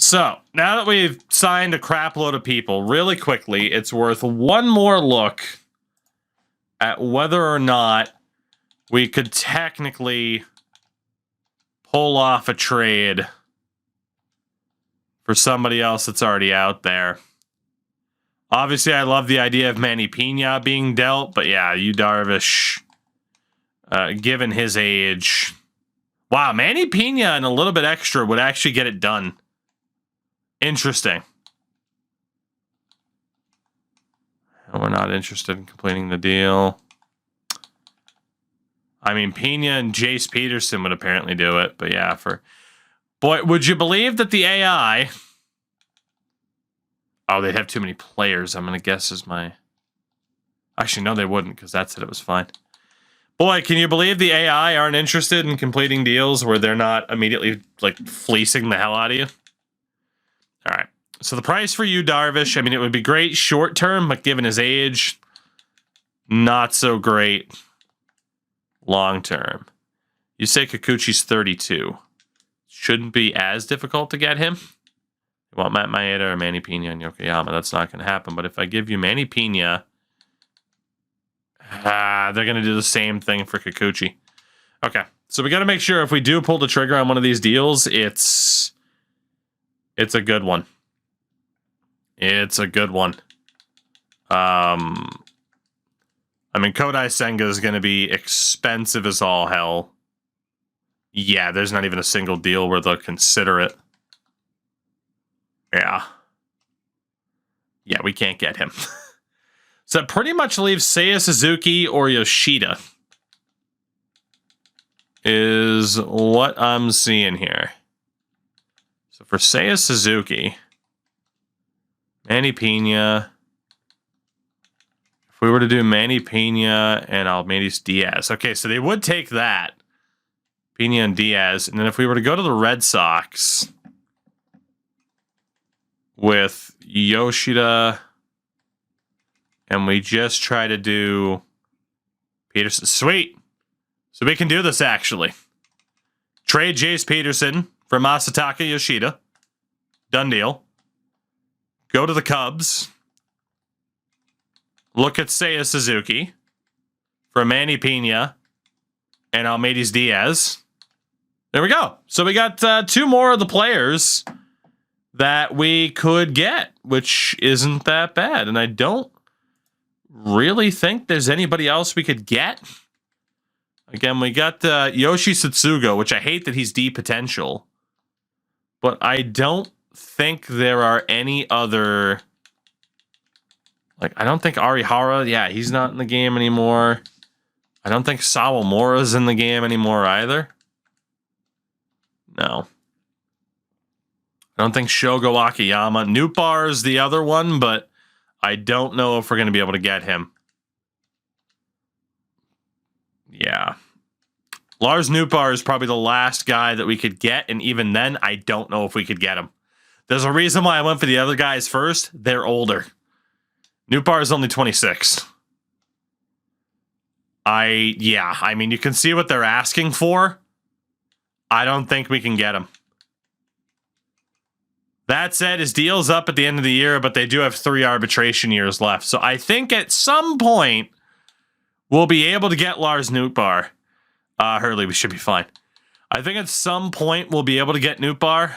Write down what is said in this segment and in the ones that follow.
So, now that we've signed a crap load of people, really quickly, it's worth one more look at whether or not we could technically pull off a trade for somebody else that's already out there. Obviously, I love the idea of Manny Pena being dealt, but yeah, Yu Darvish, given his age. Wow, Manny Pena and a little bit extra would actually get it done. Interesting. We're not interested in completing the deal. I mean, Pena and Jace Peterson would apparently do it, but yeah, boy, would you believe that the AI... Oh, they'd have too many players, I'm going to guess is my... Actually, no, they wouldn't, because that said it was fine. Boy, can you believe the AI aren't interested in completing deals where they're not immediately, like, fleecing the hell out of you? All right. So the price for Yu Darvish, I mean, it would be great short term, but given his age, not so great long term. You say Kikuchi's 32. Shouldn't be as difficult to get him. You want Matt Maeda or Manny Pena and Yokoyama. That's not going to happen. But if I give you Manny Pena, they're going to do the same thing for Kikuchi. Okay. So we got to make sure if we do pull the trigger on one of these deals, it's a good one. It's a good one. I mean, Kodai Senga is going to be expensive as all hell. Yeah, there's not even a single deal where they'll consider it. Yeah. Yeah, we can't get him. So that pretty much leaves Seiya Suzuki or Yoshida. Is what I'm seeing here. So for Seiya Suzuki, Manny Pena. If we were to do Manny Pena and Almeidis Diaz. Okay, so they would take that. Pena and Diaz. And then if we were to go to the Red Sox with Yoshida and we just try to do Peterson. Sweet. So we can do this actually. Trade Jace Peterson for Masataka Yoshida. Done deal. Go to the Cubs. Look at Seiya Suzuki for Manny Pena and Almeidis Diaz. There we go. So we got two more of the players that we could get, which isn't that bad. And I don't really think there's anybody else we could get. Again, we got Yoshi Tsutsugo, which I hate that he's D potential. But I don't think there are any other... Like, I don't think Arihara, yeah, he's not in the game anymore. I don't think Sawamura's in the game anymore either. No. I don't think Shogo Akiyama. Nootbaar's the other one, but I don't know if we're going to be able to get him. Yeah. Lars Nootbaar is probably the last guy that we could get, and even then, I don't know if we could get him. There's a reason why I went for the other guys first. They're older. Nootbaar is only 26. I mean, you can see what they're asking for. I don't think we can get him. That said, his deal's up at the end of the year, but they do have 3 arbitration years left. So I think at some point, we'll be able to get Lars Nootbaar. Hurley, we should be fine. I think at some point, we'll be able to get Nootbaar,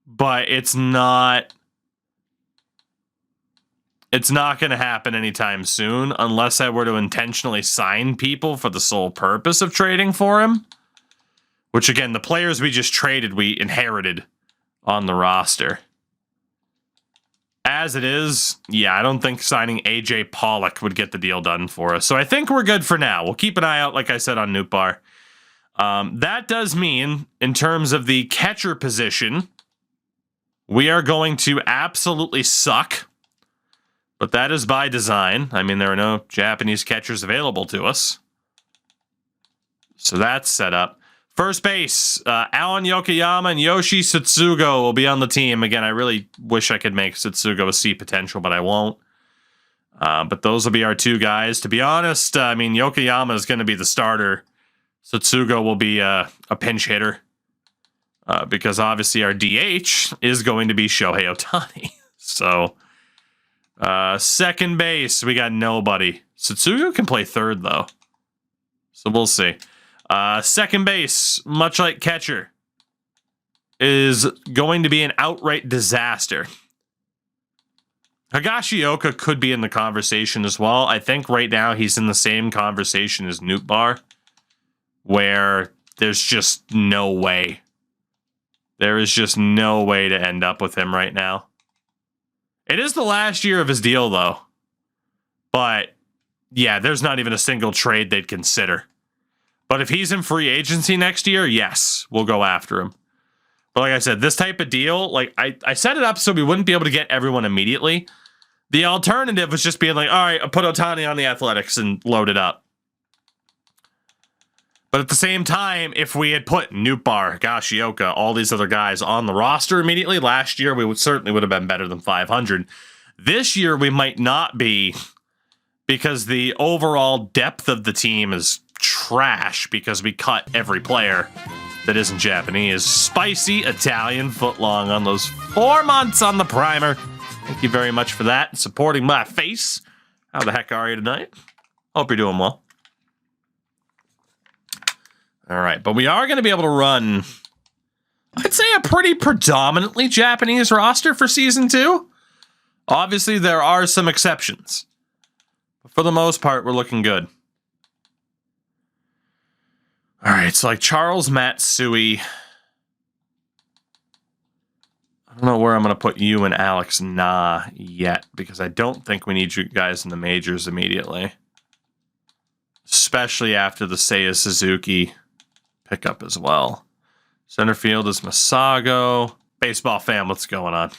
but it's not going to happen anytime soon unless I were to intentionally sign people for the sole purpose of trading for him. Which, again, the players we just traded, we inherited on the roster. As it is, yeah, I don't think signing AJ Pollock would get the deal done for us. So I think we're good for now. We'll keep an eye out, like I said, on Nootbaar. That does mean, in terms of the catcher position, we are going to absolutely suck. But that is by design. I mean, there are no Japanese catchers available to us. So that's set up. First base, Alan Yokoyama and Yoshi Tsutsugo will be on the team. Again, I really wish I could make Tsutsugo a C potential, but I won't. But those will be our 2 guys. To be honest, I mean, Yokoyama is going to be the starter. Tsutsugo will be a pinch hitter. because obviously our DH is going to be Shohei Ohtani. So, second base, we got nobody. Satsugu can play third, though. So we'll see. Second base, much like catcher, is going to be an outright disaster. Higashioka could be in the conversation as well. I think right now he's in the same conversation as Nootbaar, where there's just no way. There is just no way to end up with him right now. It is the last year of his deal, though. But, yeah, there's not even a single trade they'd consider. But if he's in free agency next year, yes, we'll go after him. But like I said, this type of deal, like I set it up so we wouldn't be able to get everyone immediately. The alternative was just being like, all right, I'll put Ohtani on the Athletics and load it up. But at the same time, if we had put Nootbaar, Higashioka, all these other guys on the roster immediately, last year we certainly would have been better than 500. This year we might not be, because the overall depth of the team is trash because we cut every player that isn't Japanese. Spicy Italian footlong on those 4 months on the primer. Thank you very much for that. Supporting my face. How the heck are you tonight? Hope you're doing well. All right, but we are going to be able to run, I'd say, a pretty predominantly Japanese roster for Season 2. Obviously, there are some exceptions. But for the most part, we're looking good. All right, so like Charles Matsui. I don't know where I'm going to put you and Alex Nah yet, because I don't think we need you guys in the majors immediately. Especially after the Seiya Suzuki pickup as well. Center field is Masago. Baseball fam, what's going on?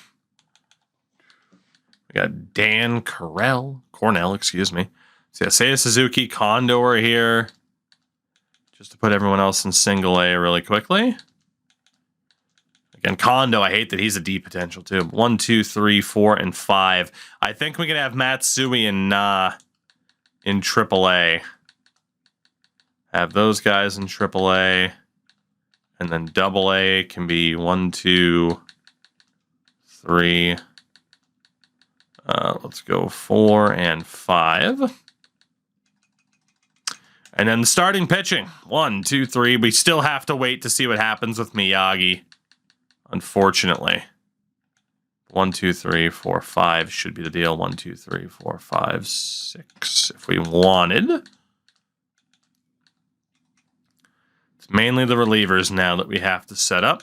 We got Dan Cornell, excuse me. So yeah, Seiya Suzuki, Condor here. Just to put everyone else in single A really quickly. Again, Kondo, I hate that he's a D potential too. 1, 2, 3, 4, and 5. I think we can have Matsui and Na in AAA. Have those guys in AAA. And then AA can be 1, 2, 3. Let's go 4 and 5. And then the starting pitching. 1, 2, 3. We still have to wait to see what happens with Miyagi. Unfortunately. 1, 2, 3, 4, 5 should be the deal. 1, 2, 3, 4, 5, 6 if we wanted. It's mainly the relievers now that we have to set up.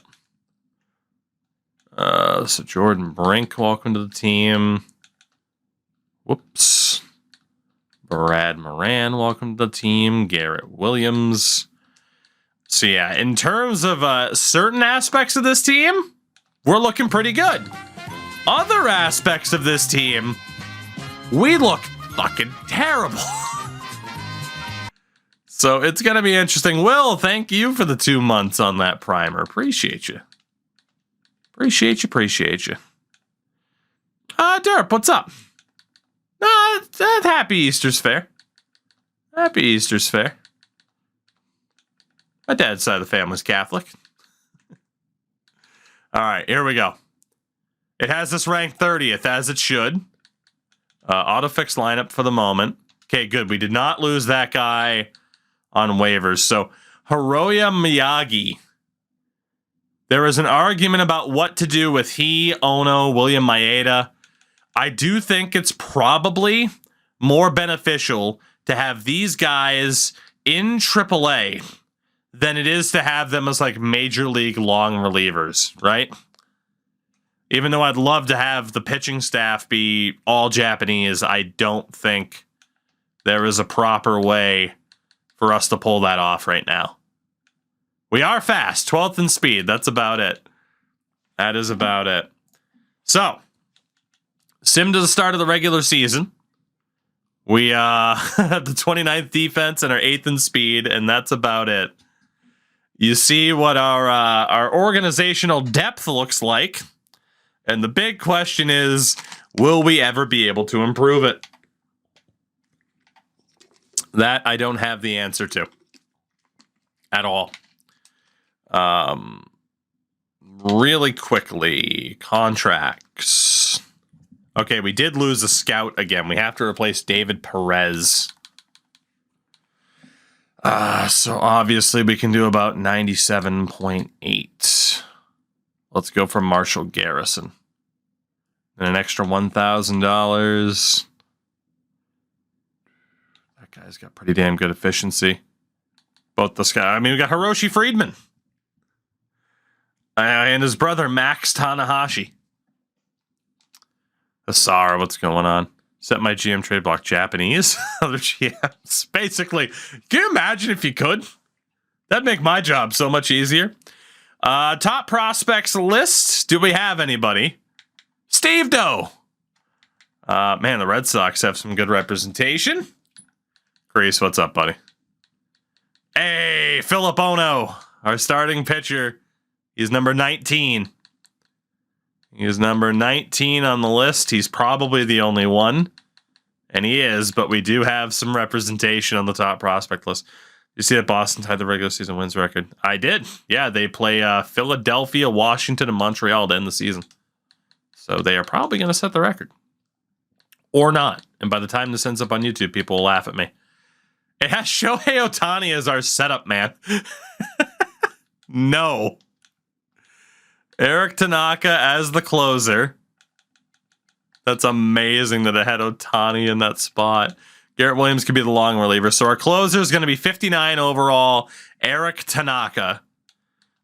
So Jordan Brink, welcome to the team. Whoops. Brad Moran, welcome to the team. Garrett Williams. So yeah, in terms of certain aspects of this team, we're looking pretty good. Other aspects of this team, we look fucking terrible. So it's going to be interesting. Will, thank you for the 2 months on that primer. Appreciate you. Appreciate you. Derp, what's up? Happy Easter's fair. Happy Easter's fair. My dad's side of the family's Catholic. All right, here we go. It has us ranked 30th, as it should. Autofix lineup for the moment. Okay, good. We did not lose that guy on waivers. So, Hiroya Miyagi. There was an argument about what to do with he, Ono, William Maeda. I do think it's probably more beneficial to have these guys in AAA than it is to have them as like major league long relievers, right? Even though I'd love to have the pitching staff be all Japanese, I don't think there is a proper way for us to pull that off right now. We are fast, 12th in speed. That's about it. That is about it. So, sim to the start of the regular season. We have the 29th defense and our 8th in speed, and that's about it. You see what our organizational depth looks like, and the big question is, will we ever be able to improve it? That I don't have the answer to at all. really quickly. Contracts. Okay, we did lose a scout again. We have to replace David Perez. So obviously we can do about 97.8. Let's go for Marshall Garrison. And an extra $1,000. That guy's got pretty damn good efficiency. Both this guy. I mean, we got Hiroshi Friedman. And his brother, Max Tanahashi. Asara, what's going on? Set my GM trade block Japanese. Other GMs. Basically, can you imagine if you could? That'd make my job so much easier. Top prospects list. Do we have anybody? Steve Doe. Man, the Red Sox have some good representation. Grease, what's up, buddy? Hey, Philip Ono, our starting pitcher. He's number 19. He is number 19 on the list. He's probably the only one. And he is, but we do have some representation on the top prospect list. You see that Boston tied the regular season wins record? I did. Yeah, they play Philadelphia, Washington, and Montreal to end the season. So they are probably going to set the record. Or not. And by the time this ends up on YouTube, people will laugh at me. It has Shohei Ohtani as our setup man. No. Eric Tanaka as the closer. That's amazing that it had Ohtani in that spot. Garrett Williams could be the long reliever. So our closer is going to be 59 overall, Eric Tanaka.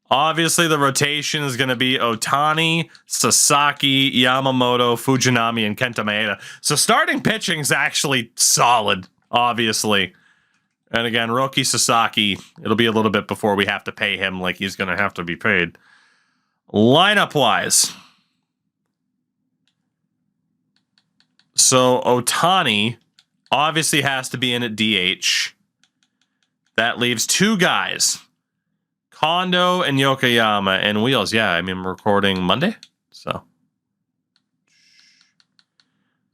Obviously, the rotation is going to be Ohtani, Sasaki, Yamamoto, Fujinami, and Kenta Maeda. So starting pitching is actually solid, obviously. And again, Roki Sasaki, it'll be a little bit before we have to pay him like he's going to have to be paid. Lineup-wise. So Ohtani obviously has to be in at DH. That leaves two guys. Kondo and Yokoyama and Wheels. Yeah, I mean, we're recording Monday. So.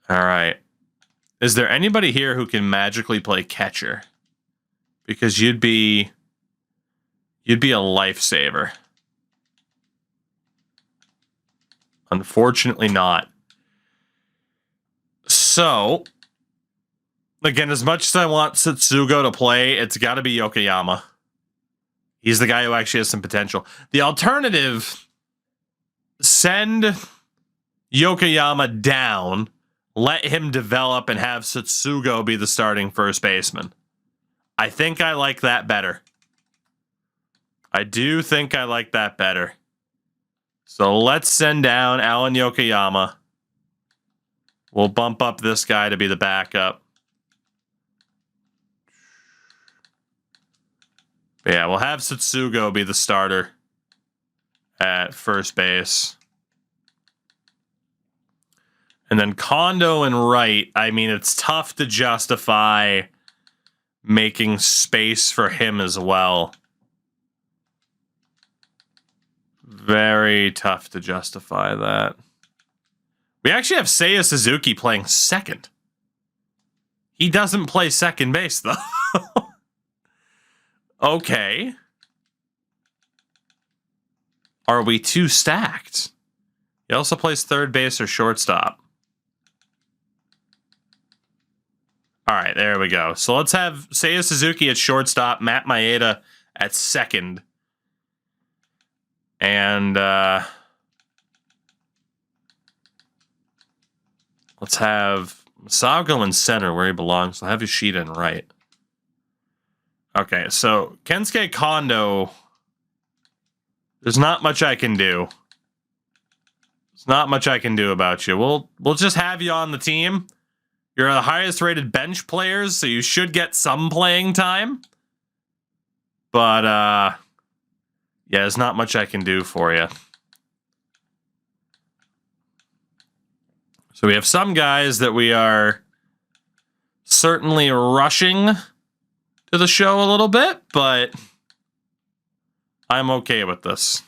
All right. Is there anybody here who can magically play catcher? Because you'd be a lifesaver. Unfortunately not. So, again, as much as I want Satsugo to play, it's got to be Yokoyama. He's the guy who actually has some potential. The alternative, send Yokoyama down, let him develop, and have Satsugo be the starting first baseman. I think I like that better. I do think I like that better. So let's send down Alan Yokoyama. We'll bump up this guy to be the backup. But yeah, we'll have Satsugo be the starter at first base. And then Kondo and right, I mean, it's tough to justify making space for him as well. Very tough to justify that. We actually have Seiya Suzuki playing second. He doesn't play second base, though. Okay. Are we too stacked? He also plays third base or shortstop. All right, there we go. So let's have Seiya Suzuki at shortstop, Matt Maeda at second. And let's have Masago in center where he belongs. I'll have Yoshida in right. Okay, so Kensuke Kondo, there's not much I can do. There's not much I can do about you. We'll just have you on the team. You're the highest rated bench players, so you should get some playing time. But yeah, there's not much I can do for you. So we have some guys that we are certainly rushing to the show a little bit, but I'm okay with this.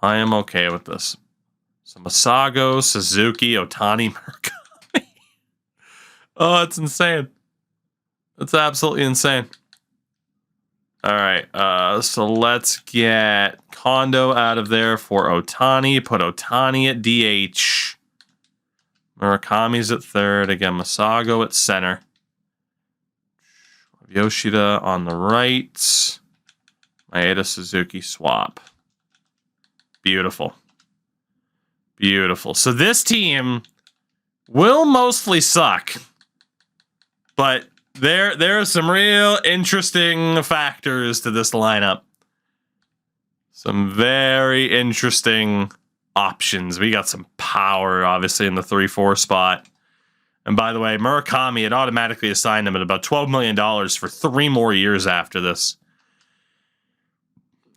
I am okay with this. So Masago, Suzuki, Ohtani, Murakami. Oh, it's insane. It's absolutely insane. All right. So let's get Kondo out of there for Ohtani. Put Ohtani at DH. Murakami's at third. Again, Masago at center. Yoshida on the right. Maeda Suzuki swap. Beautiful. Beautiful. So this team will mostly suck. But there are some real interesting factors to this lineup. Some very interesting options. We got some power, obviously, in the 3-4 spot. And by the way, Murakami had automatically assigned him at about $12 million for 3 more years after this.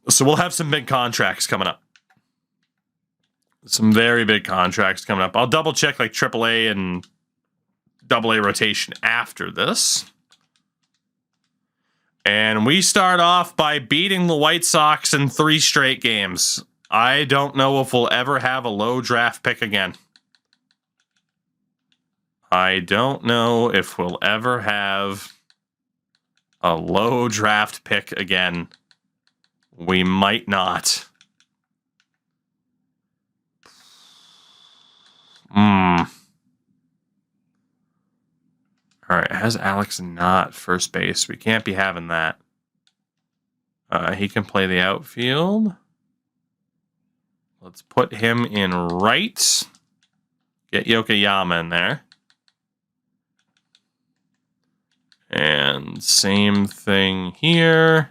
So we'll have some big contracts coming up. Some very big contracts coming up. I'll double check like AAA and AA rotation after this. And we start off by beating the White Sox in 3 straight games. I don't know if we'll ever have a low draft pick again. I don't know if we'll ever have a low draft pick again. We might not. All right, has Alex not first base? We can't be having that. He can play the outfield. Let's put him in right. Get Yokoyama in there. And same thing here.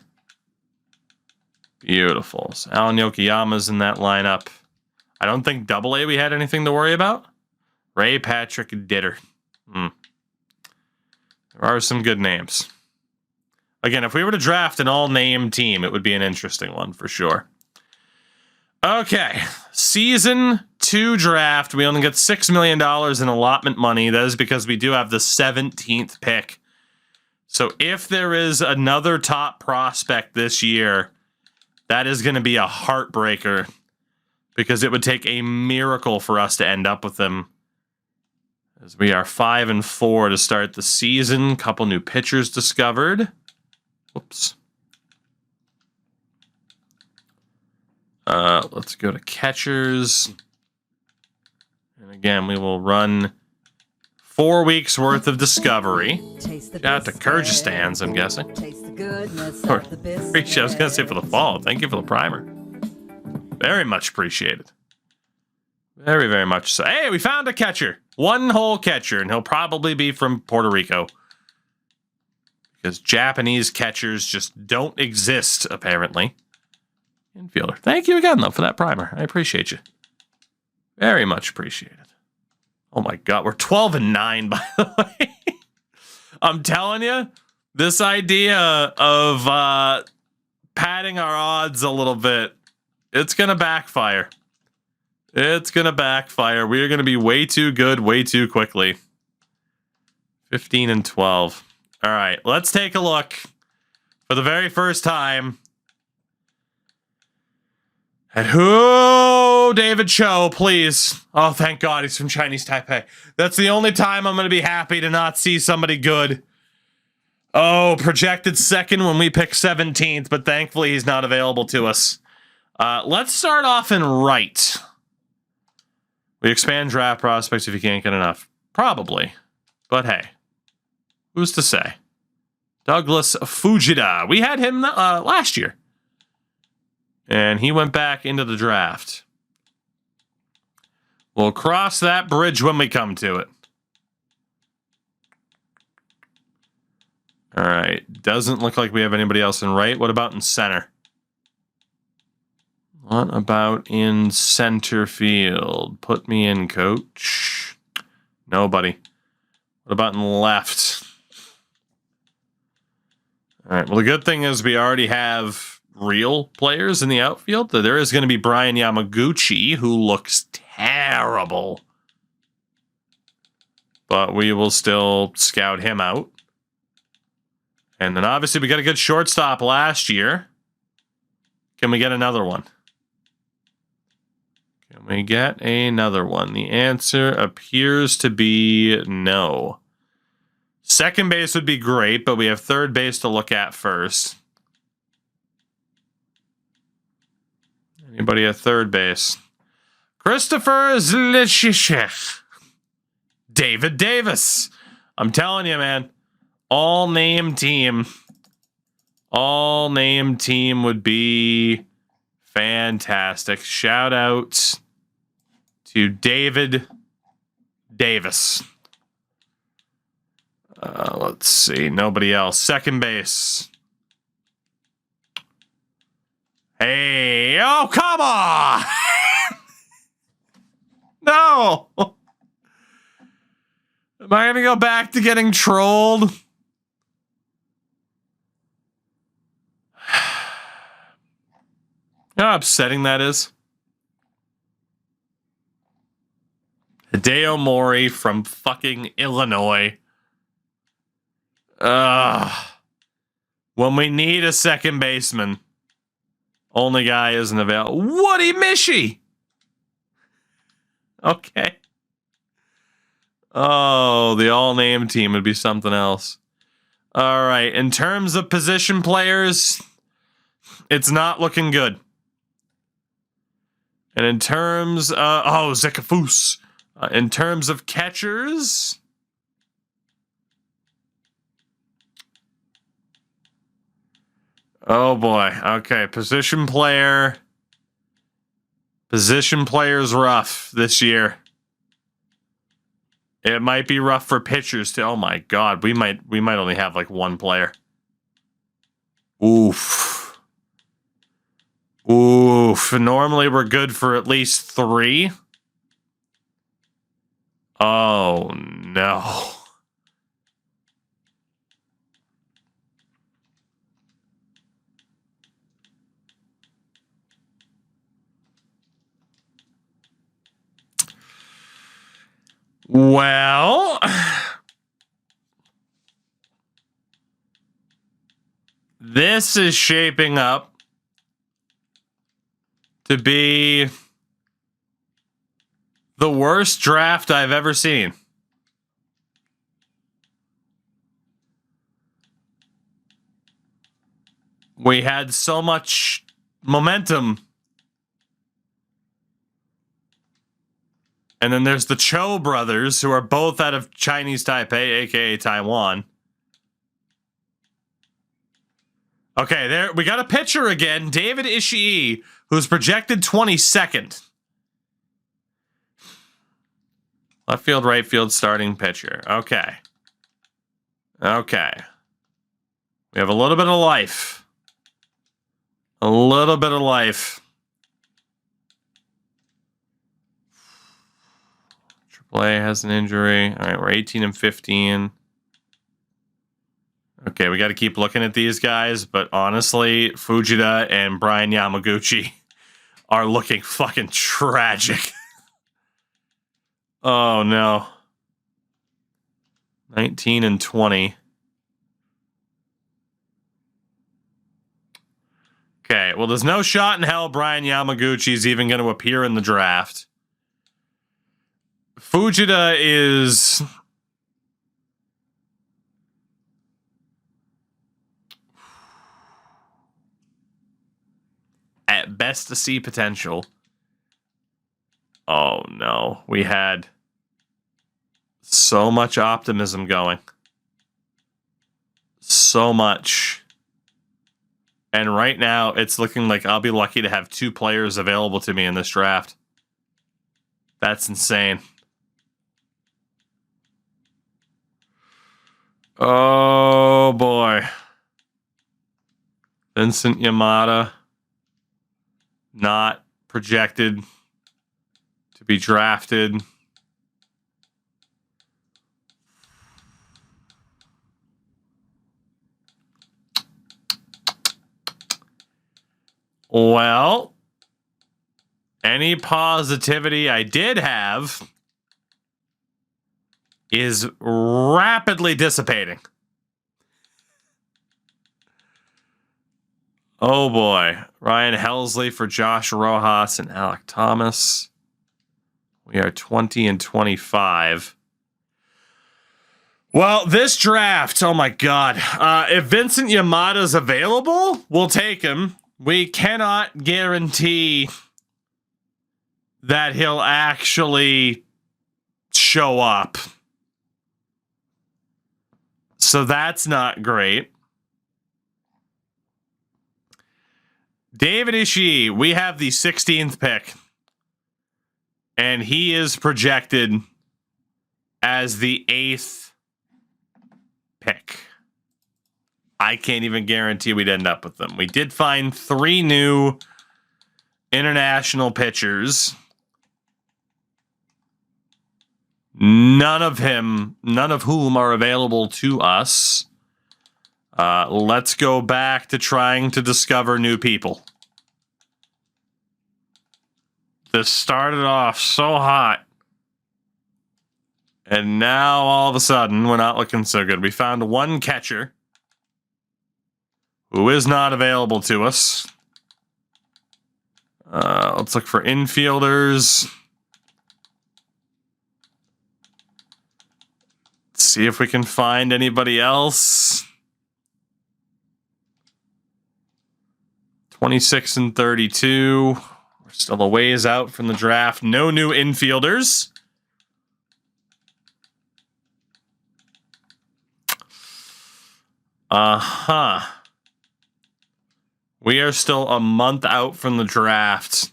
Beautiful. So Alan Yokoyama's in that lineup. I don't think AA we had anything to worry about. Ray Patrick Ditter. There are some good names. Again, if we were to draft an all-name team, it would be an interesting one for sure. Okay, Season 2 draft. We only get $6 million in allotment money. That is because we do have the 17th pick. So if there is another top prospect this year, that is going to be a heartbreaker because it would take a miracle for us to end up with them. As we are 5-4 to start the season. Couple new pitchers discovered. Whoops. Let's go to catchers. And again, we will run 4 weeks worth of discovery. Shout out to Kyrgyzstan's, I'm guessing. Or, I was going to say for the fall. Thank you for the primer. Very much appreciated. Very, very much so. Hey, we found a catcher. One whole catcher, and he'll probably be from Puerto Rico. Because Japanese catchers just don't exist, apparently. Infielder. Thank you again, though, for that primer. I appreciate you. Very much appreciated. Oh my god, we're 12-9, by the way. I'm telling you, this idea of padding our odds a little bit, it's going to backfire. It's going to backfire. We are going to be way too good way too quickly. 15-12. All right, let's take a look for the very first time at who David Cho, please. Oh, thank God he's from Chinese Taipei. That's the only time I'm going to be happy to not see somebody good. Oh, projected second when we pick 17th, but thankfully he's not available to us. Let's start off in right. We expand draft prospects if you can't get enough. Probably. But hey, who's to say? Douglas Fujita. We had him last year. And he went back into the draft. We'll cross that bridge when we come to it. All right. Doesn't look like we have anybody else in right. What about in center? What about in center field? Put me in, coach. Nobody. What about in left? All right. Well, the good thing is we already have real players in the outfield. There is going to be Brian Yamaguchi, who looks terrible. But we will still scout him out. And then obviously we got a good shortstop last year. Can we get another one? Can we get another one? The answer appears to be no. Second base would be great, but we have third base to look at first. Anybody at third base? Christopher Zlichich. David Davis. I'm telling you, man. All name team. All name team would be fantastic. Shout out to David Davis. Let's see. Nobody else. Second base. Hey, oh, come on! No! Am I going to go back to getting trolled? You know how upsetting that is? Hideo Mori from fucking Illinois. When we need a second baseman, only guy isn't available. Woody Mishi! Okay. Oh, the all-name team would be something else. All right. In terms of position players, it's not looking good. And in terms, Zekafus. In terms of catchers, oh boy. Okay, position player. Position player's rough this year. It might be rough for pitchers too. Oh my god, we might only have like one player. Oof. Oof. Normally we're good for at least 3. Oh no. Well, this is shaping up to be the worst draft I've ever seen. We had so much momentum. And then there's the Cho brothers, who are both out of Chinese Taipei, aka Taiwan. Okay, there we got a pitcher again, David Ishii, who's projected 22nd. Left field, right field, starting pitcher. Okay. Okay. We have a little bit of life. A little bit of life. AAA has an injury. All right, we're 18 and 15. Okay, we got to keep looking at these guys, but honestly, Fujita and Brian Yamaguchi are looking fucking tragic. Oh no. 19 and 20. Okay, well, there's no shot in hell Brian Yamaguchi's even going to appear in the draft. Fujita is at best to see potential. Oh no, we had so much optimism going. So much. And right now, it's looking like I'll be lucky to have 2 players available to me in this draft. That's insane. Oh boy. Vincent Yamada, not projected to be drafted. Well, any positivity I did have is rapidly dissipating. Oh boy. Ryan Helsley for Josh Rojas and Alec Thomas. We are 20 and 25. Well, this draft, oh my god. If Vincent Yamada's available, we'll take him. we cannot guarantee that he'll actually show up. So that's not great. David Ishii, we have the 16th pick. And he is projected as the 8th pick. I can't even guarantee we'd end up with them. We did find 3 new international pitchers. None of whom are available to us. Let's go back to trying to discover new people. This started off so hot. And now all of a sudden, we're not looking so good. We found 1 catcher who is not available to us. Let's look for infielders. See if we can find anybody else. 26 and 32. We're still a ways out from the draft. No new infielders. We are still a month out from the draft.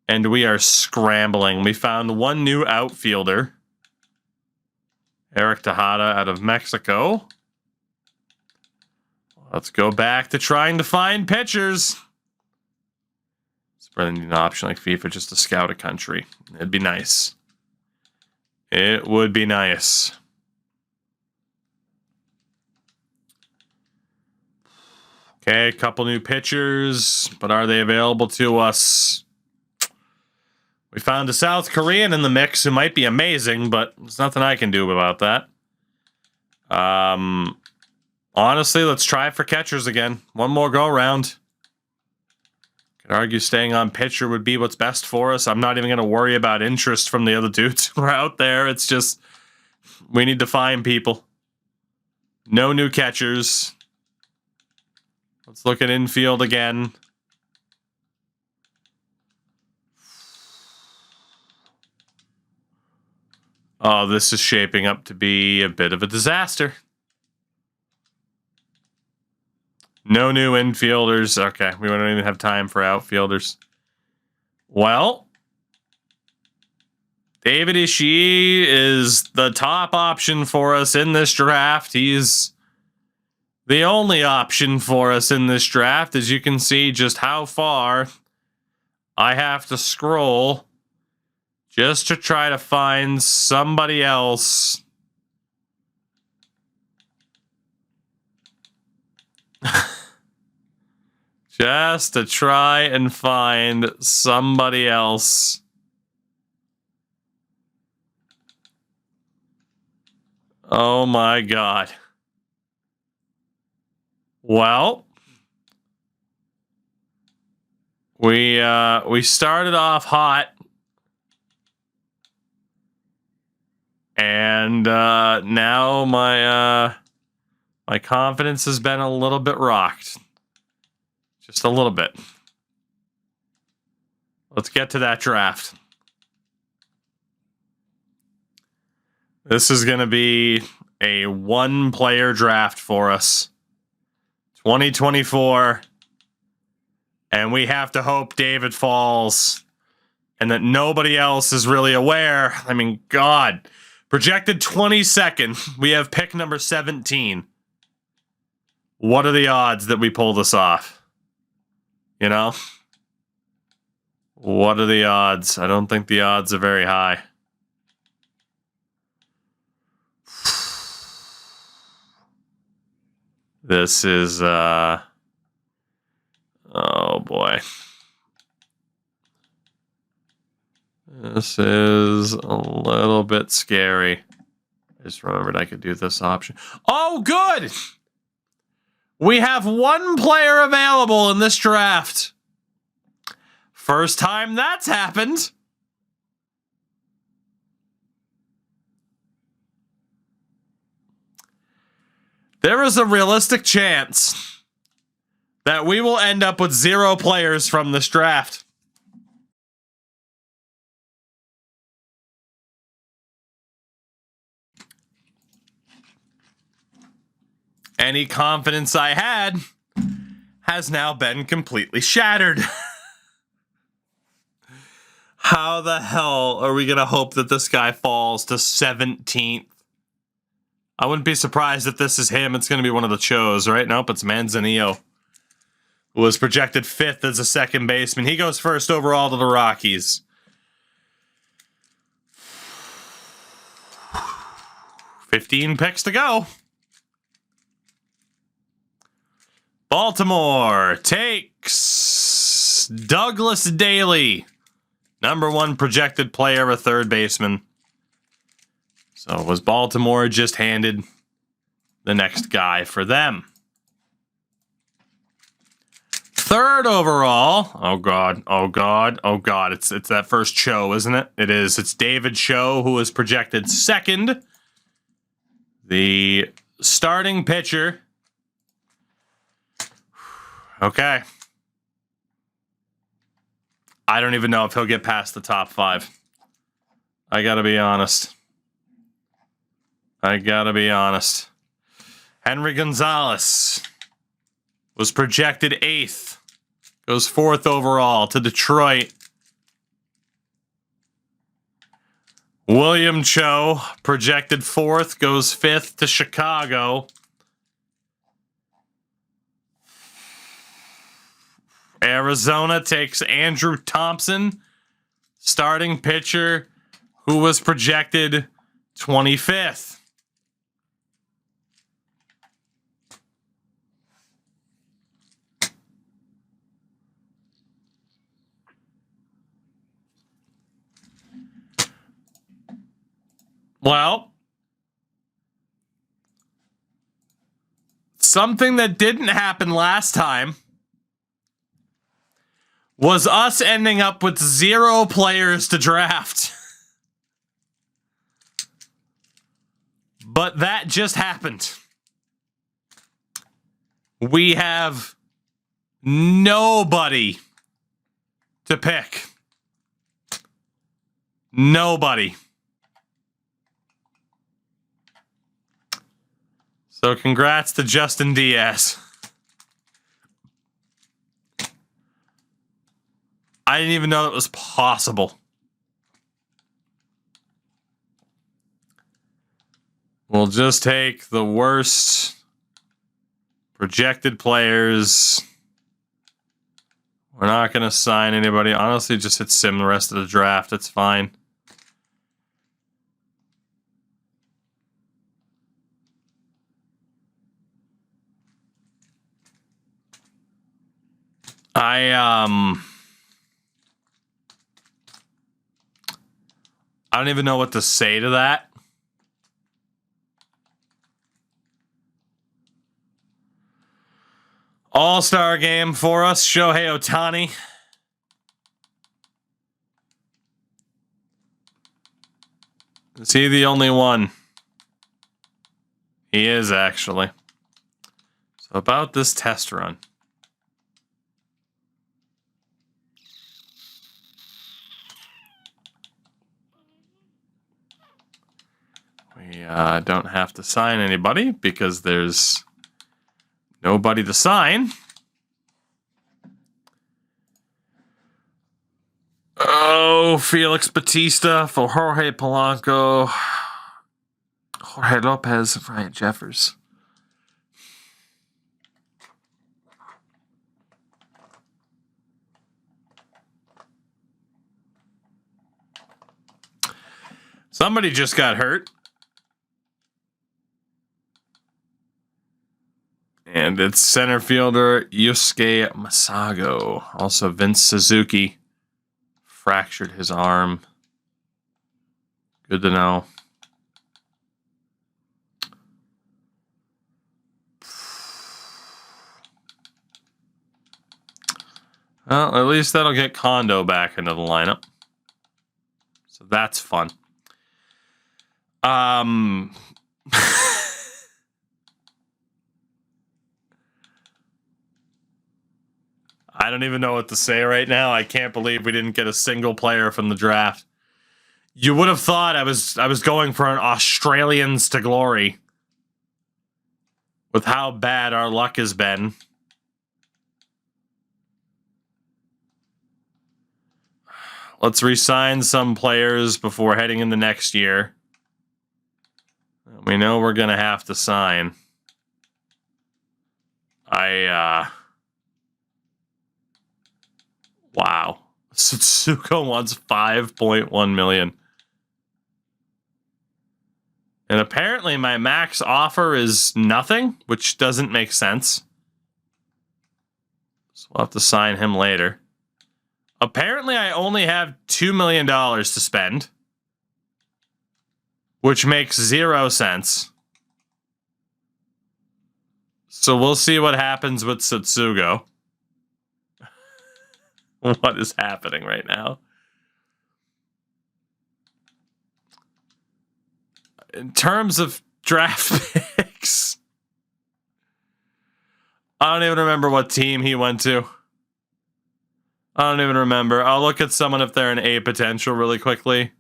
And we are scrambling. We found 1 new outfielder. Eric Tejada out of Mexico. Let's go back to trying to find pitchers. It's really an option like FIFA just to scout a country. It'd be nice. It would be nice. Okay, a couple new pitchers, but are they available to us? We found a South Korean in the mix who might be amazing, but there's nothing I can do about that. Honestly, let's try for catchers again. 1 more go around. Could argue staying on pitcher would be what's best for us. I'm not even going to worry about interest from the other dudes who are out there. It's just, we need to find people. No new catchers. Let's look at infield again. Oh, this is shaping up to be a bit of a disaster. No new infielders. Okay, we don't even have time for outfielders. Well, David Ishii is the top option for us in this draft. He's the only option for us in this draft. As you can see just how far I have to scroll just to try to find somebody else. Just to try and find somebody else. Oh my God. Well, we started off hot. And now my confidence has been a little bit rocked. Just a little bit. Let's get to that draft. This is going to be a 1-player draft for us. 2024. And we have to hope David falls. And that nobody else is really aware. I mean, God. Projected 22nd. We have pick number 17. What are the odds that we pull this off? You know? What are the odds? I don't think the odds are very high. This is, oh boy. This is a little bit scary. I just remembered I could do this option. Oh, good! We have 1 player available in this draft. First time that's happened. There is a realistic chance that we will end up with 0 players from this draft. Any confidence I had has now been completely shattered. How the hell are we going to hope that this guy falls to 17th? I wouldn't be surprised if this is him. It's going to be one of the Chos, right? Nope, it's Manzanillo, who was projected 5th as a second baseman. He goes first overall to the Rockies. 15 picks to go. Baltimore takes Douglas Daly, #1 projected player, a third baseman. So was Baltimore just handed the next guy for them? 3rd overall. Oh God, oh God, oh God. It's that first Cho, isn't it? It is. It's David Cho, who was projected 2nd. The starting pitcher. Okay. I don't even know if he'll get past the top 5. I gotta be honest. Henry Gonzalez was projected 8th. Goes 4th overall to Detroit. William Cho, projected 4th, goes 5th to Chicago. Arizona takes Andrew Thompson, starting pitcher, who was projected 25th. Well, something that didn't happen last time was us ending up with 0 players to draft. But that just happened. We have nobody to pick. Nobody. So congrats to Justin Diaz. I didn't even know it was possible. We'll just take the worst projected players. We're not going to sign anybody. Honestly, just hit sim the rest of the draft. It's fine. I don't even know what to say to that. All-star game for us, Shohei Ohtani. Is he the only one? He is, actually. So about this test run. We don't have to sign anybody because there's nobody to sign. Oh, Felix Batista for Jorge Polanco. Jorge Lopez and Ryan Jeffers. Somebody just got hurt. And it's center fielder Yusuke Masago. Also Vince Suzuki fractured his arm. Good to know. Well, at least that'll get Kondo back into the lineup. So that's fun. I don't even know what to say right now. I can't believe we didn't get a single player from the draft. You would have thought I was going for an Australians to glory with how bad our luck has been. Let's re-sign some players before heading into next year. We know we're going to have to sign. Wow. Satsuko wants 5.1 million. And apparently my max offer is nothing, which doesn't make sense. So we'll have to sign him later. Apparently I only have $2 million to spend, which makes 0 sense. So we'll see what happens with Satsugo. What is happening right now? In terms of draft picks, I don't even remember what team he went to. I don't even remember. I'll look at someone if they're an A potential really quickly.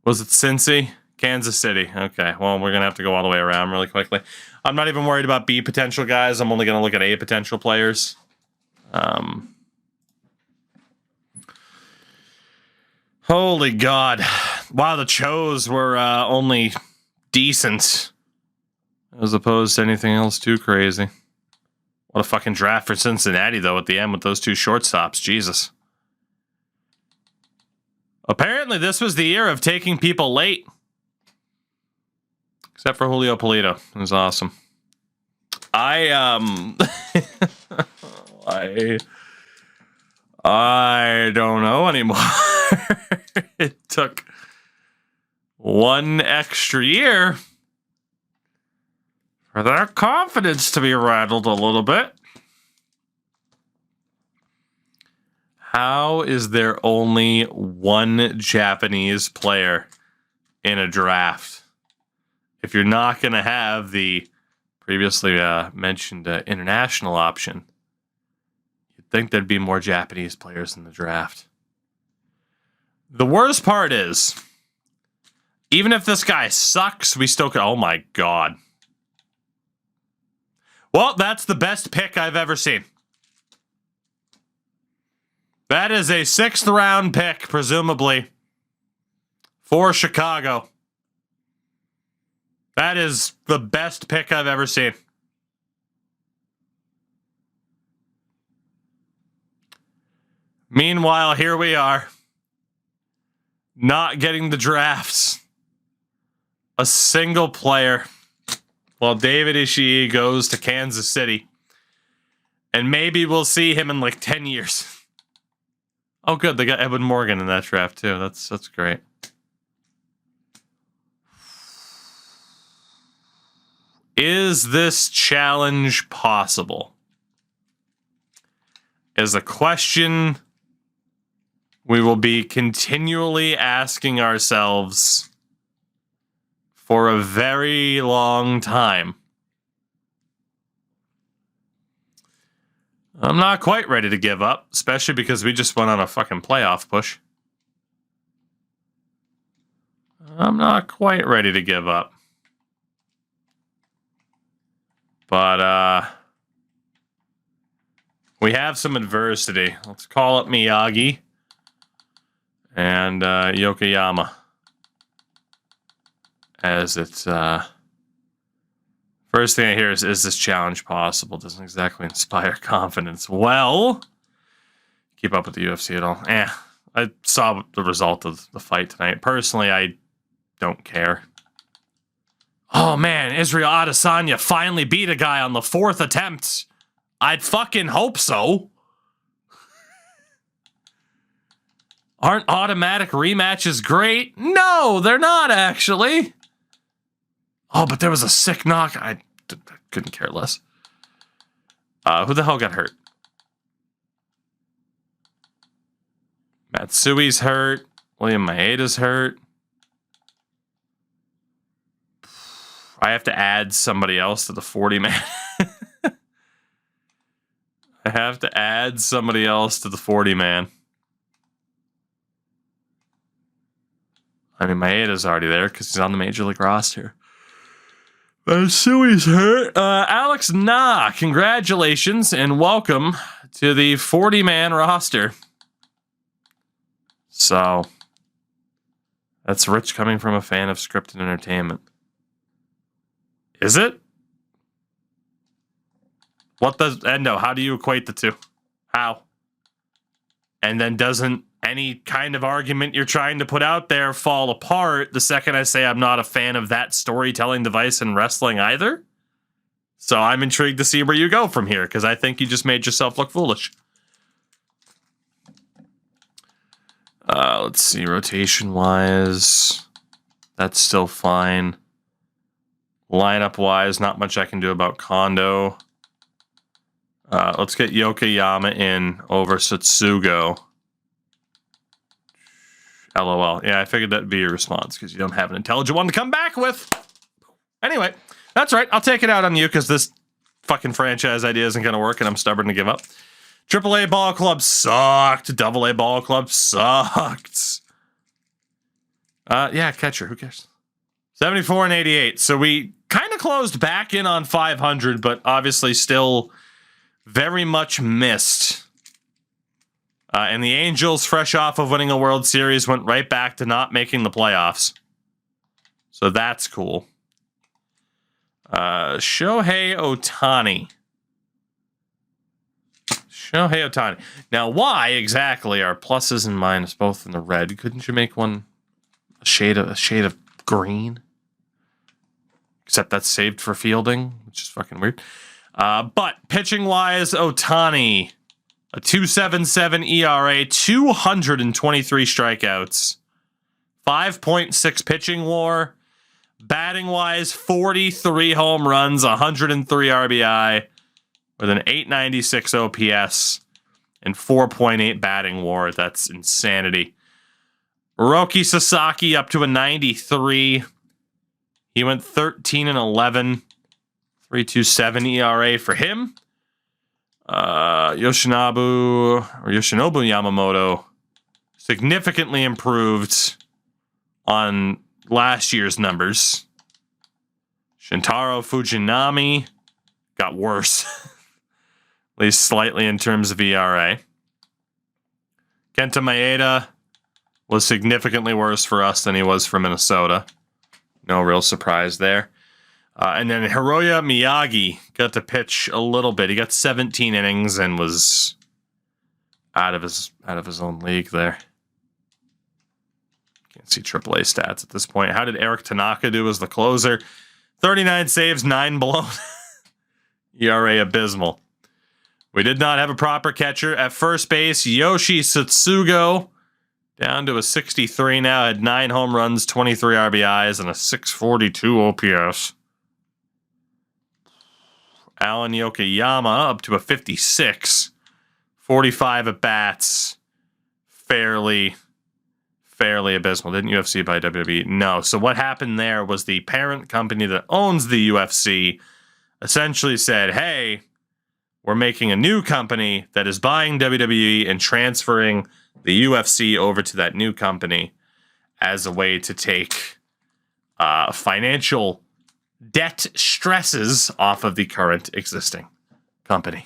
Was it Cincy? Kansas City. Okay, well, we're going to have to go all the way around really quickly. I'm not even worried about B potential guys. I'm only going to look at A potential players. Holy God. Wow, the Chos were only decent as opposed to anything else too crazy. What a fucking draft for Cincinnati, though, at the end with those 2 shortstops. Jesus. Apparently, this was the year of taking people late. Except for Julio Polito. It was awesome. I don't know anymore. It took 1 extra year for their confidence to be rattled a little bit. How is there only 1 Japanese player in a draft? If you're not going to have the previously mentioned international option, you'd think there'd be more Japanese players in the draft. The worst part is, even if this guy sucks, we still could. Oh my God. Well, that's the best pick I've ever seen. That is a 6th round pick, presumably, for Chicago. That is the best pick I've ever seen. Meanwhile, here we are, not getting the drafts. A single player. While David Ishii goes to Kansas City. And maybe we'll see him in like 10 years. Oh, good. They got Edwin Morgan in that draft, too. That's great. Is this challenge possible? Is a question we will be continually asking ourselves for a very long time. I'm not quite ready to give up, especially because we just went on a fucking playoff push. I'm not quite ready to give up. But, we have some adversity. Let's call it Miyagi and Yokoyama. As it's, first thing I hear is this challenge possible? Doesn't exactly inspire confidence. Well, keep up with the UFC at all? I saw the result of the fight tonight. Personally, I don't care. Oh man, Israel Adesanya finally beat a guy on the 4th attempt. I'd fucking hope so. Aren't automatic rematches great? No, they're not actually. Oh, but there was a sick knock. I couldn't care less. Who the hell got hurt? Matsui's hurt. William Maeda's hurt. I have to add somebody else to the 40-man. have to add somebody else to the 40-man. I mean, Maeda's already there because he's on the Major League roster. Sui's hurt. Alex Nah, congratulations and welcome to the 40-man roster. So, that's rich coming from a fan of scripted entertainment. Is it? What does Endo? How do you equate the two? How? And then doesn't any kind of argument you're trying to put out there fall apart the second I say I'm not a fan of that storytelling device in wrestling either? So I'm intrigued to see where you go from here, because I think you just made yourself look foolish. Let's see, rotation-wise, that's still fine. Lineup-wise, not much I can do about Kondo. Let's get Yokoyama in over Satsugo. LOL. Yeah, I figured that'd be your response because you don't have an intelligent one to come back with. Anyway, that's right. I'll take it out on you because this fucking franchise idea isn't going to work and I'm stubborn to give up. AAA Ball Club sucked. AA Ball Club sucked. Yeah, catcher. Who cares? 74 and 88. So we kind of closed back in on 500, but obviously still very much missed. And the Angels, fresh off of winning a World Series, went right back to not making the playoffs. So that's cool. Shohei Ohtani. Shohei Ohtani. Now, why exactly are pluses and minuses both in the red? Couldn't you make one a shade of green? Except that's saved for fielding, which is fucking weird. But pitching-wise, Ohtani, a 2.77 ERA, 223 strikeouts, 5.6 pitching WAR. Batting-wise, 43 home runs, 103 RBI, with an 896 OPS and 4.8 batting WAR. That's insanity. Roki Sasaki up to a 93. He went 13 and 11. 3.27 ERA for him. Yoshinobu Yamamoto significantly improved on last year's numbers. Shintaro Fujinami got worse, at least slightly in terms of ERA. Kenta Maeda was significantly worse for us than he was for Minnesota. No real surprise there. And then Hiroya Miyagi got to pitch a little bit. He got 17 innings and was out of his own league there. Can't see AAA stats at this point. How did Eric Tanaka do as the closer? 39 saves, 9 blown. ERA abysmal. We did not have a proper catcher. At first base, Yoshi Satsugo, down to a 63 now, had 9 home runs, 23 RBIs, and a 642 OPS. Alan Yokoyama up to a 56. 45 at bats. Fairly abysmal. Didn't UFC buy WWE? No. So what happened there was the parent company that owns the UFC essentially said, hey, we're making a new company that is buying WWE and transferring the UFC over to that new company as a way to take financial debt stresses off of the current existing company.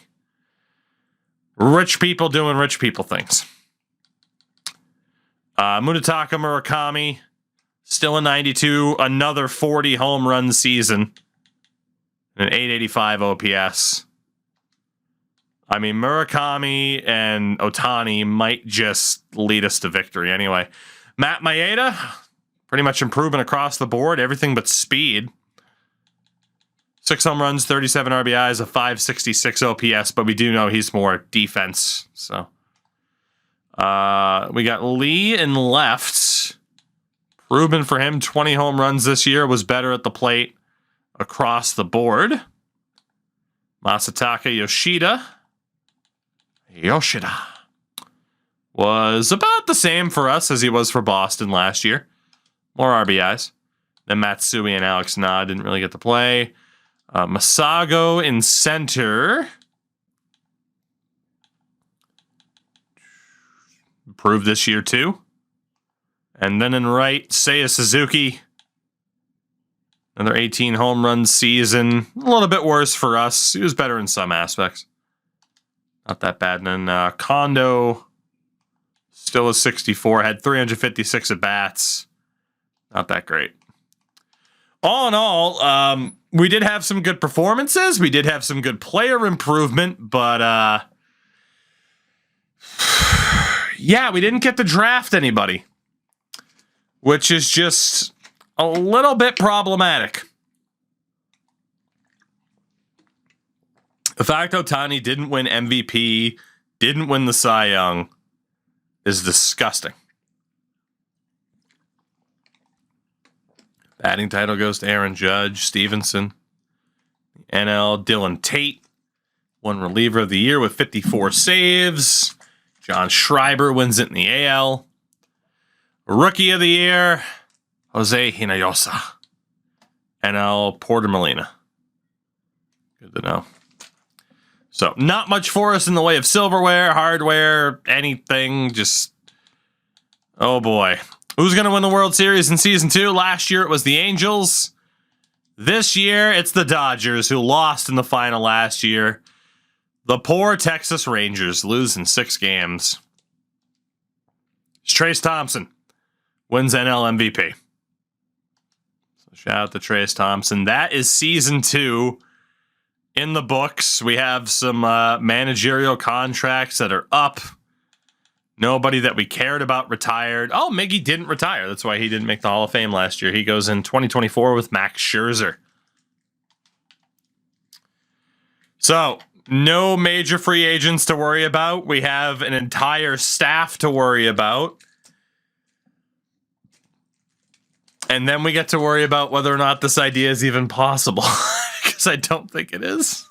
Rich people doing rich people things. Munetaka Murakami, still a 92, another 40 home run season, an 885 OPS. I mean, Murakami and Ohtani might just lead us to victory anyway. Matt Maeda, pretty much improving across the board, everything but speed. 6 home runs, 37 RBIs, a 566 OPS, but we do know he's more defense. So we got Lee in left. Proven for him, 20 home runs this year, was better at the plate across the board. Masataka Yoshida was about the same for us as he was for Boston last year. More RBIs. Then Matsui and Alex Na didn't really get to play. Masago in center. Improved this year too. And then in right, Seiya Suzuki. Another 18 home run season. A little bit worse for us. He was better in some aspects. Not that bad. And then Kondo, still a 64. Had 356 at-bats. Not that great. All in all, we did have some good performances. We did have some good player improvement. But, yeah, we didn't get to draft anybody. Which is just a little bit problematic. The fact Ohtani didn't win MVP, didn't win the Cy Young, is disgusting. Batting title goes to Aaron Judge, Stevenson. NL, Dylan Tate won reliever of the year with 54 saves. John Schreiber wins it in the AL. Rookie of the year, Jose Hinojosa. NL, Porter Molina. Good to know. So, not much for us in the way of silverware, hardware, anything. Just, oh boy. Who's going to win the World Series in Season 2? Last year, it was the Angels. This year, it's the Dodgers, who lost in the final last year. The poor Texas Rangers losing 6 games. It's Trace Thompson wins NL MVP. So shout out to Trace Thompson. That is Season 2 in the books. We have some managerial contracts that are up. Nobody that we cared about retired. Oh, Miggy didn't retire. That's why he didn't make the Hall of Fame last year. He goes in 2024 with Max Scherzer. So, no major free agents to worry about. We have an entire staff to worry about. And then we get to worry about whether or not this idea is even possible. Because I don't think it is.